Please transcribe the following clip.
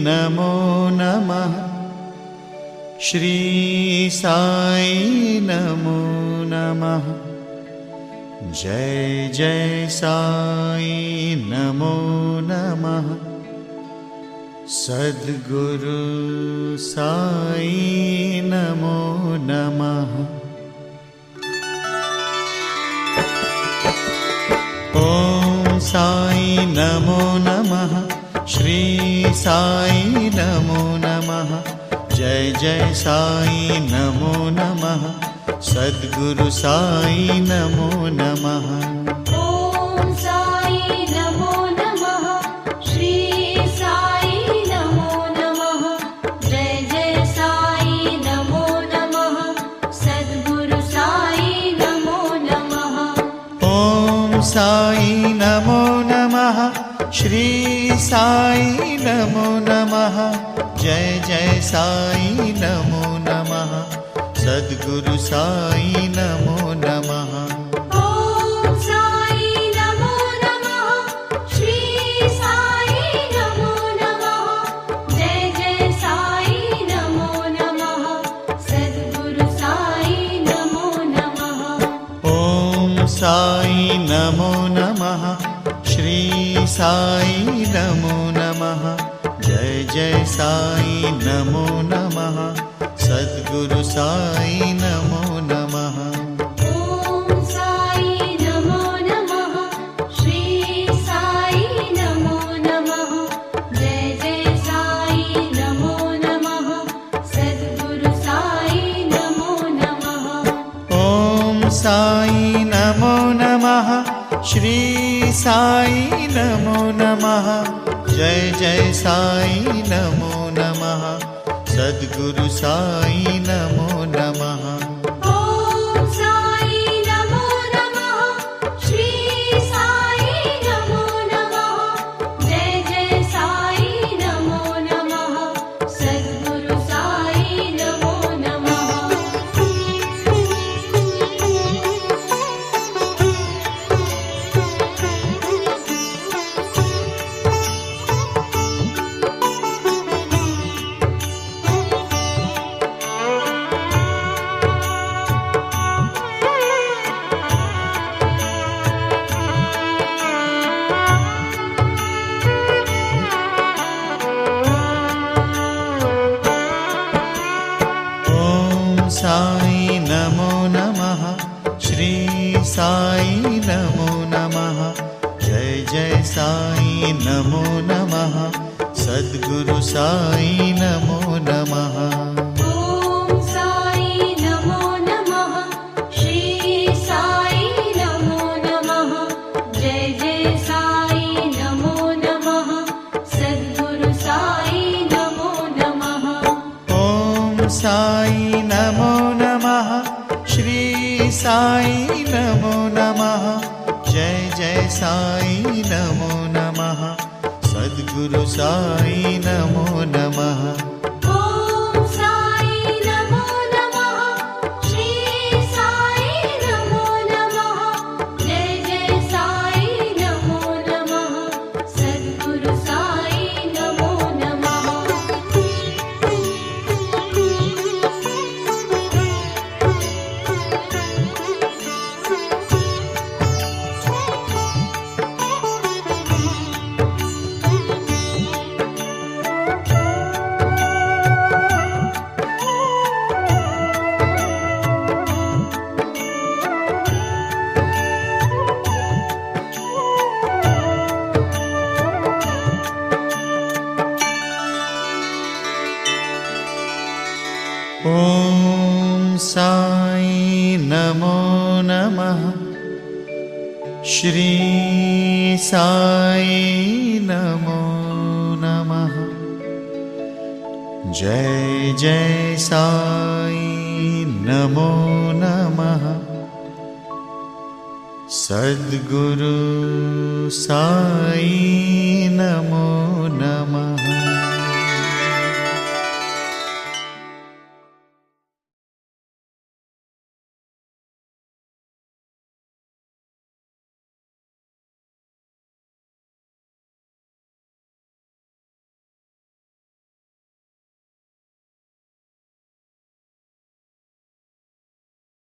नमो नमः। श्री साई नमो नमः। जय जय साई नमो नमः। सद्गुरु साई नमो नमः। ओम साई नमो नमः। श्री साई नमो नमः। जय जय साई नमो नमः। सद्गुरु साई नमो नमः। ओम साई नमो नमः। श्री साई नमो नमः। जय जय साई नमो नमः। सद्गुरु साई नमो नमः। ओम साई नमो नमः। श्री साई नमो नमः। जय जय साई नमो नमः। सद्गुरु साई नमो नमः। ओम साई नमो नमः। श्री साई नमो नमः। जय जय साई नमो नमः। सद्गुरु साई नमो नमः। ओम साई नमो नमः। श्री साई नमो नमः। जय जय साई नमो नमः। सद्गुरु साई नमो नमः। ओम साई नमो नमः। श्री साई नमो नमः। जय जय साई नमो नमः। सद्गुरु साई नमो नमः। ओम साई नमो नमः। श्री साई नमो नमः। जय जय साई नमो नमः। सद्गुरु साई नमो नमः। ओम साई नमो नमः। श्री साई नमो नमः। जय जय साई नमो नमः। सद्गुरु साई नमो नमः। ओम साई नमो नमः। श्री साई नमो नमः। जय जय साई नमो नमः। सद्गुरु साई नमो नमः। ओम साई नमो नमः। श्री साई नमो नमः। जय जय साई नमो नमः। सद्गुरु साई नमो नमः। ओम साई नमो नमः। श्री साई नमो नमः। जय जय साई नमो नमः। सद्गुरु साई नमो नमः। ओम साई नमो नमः। श्री साई नमो नमः। जय जय साई नमो नमः। सद्गुरु साई नमो नमः। ओम साई नमो नमः। श्री साई नमो नमः। जय जय साई नमो नमः। सद्गुरु साई नमो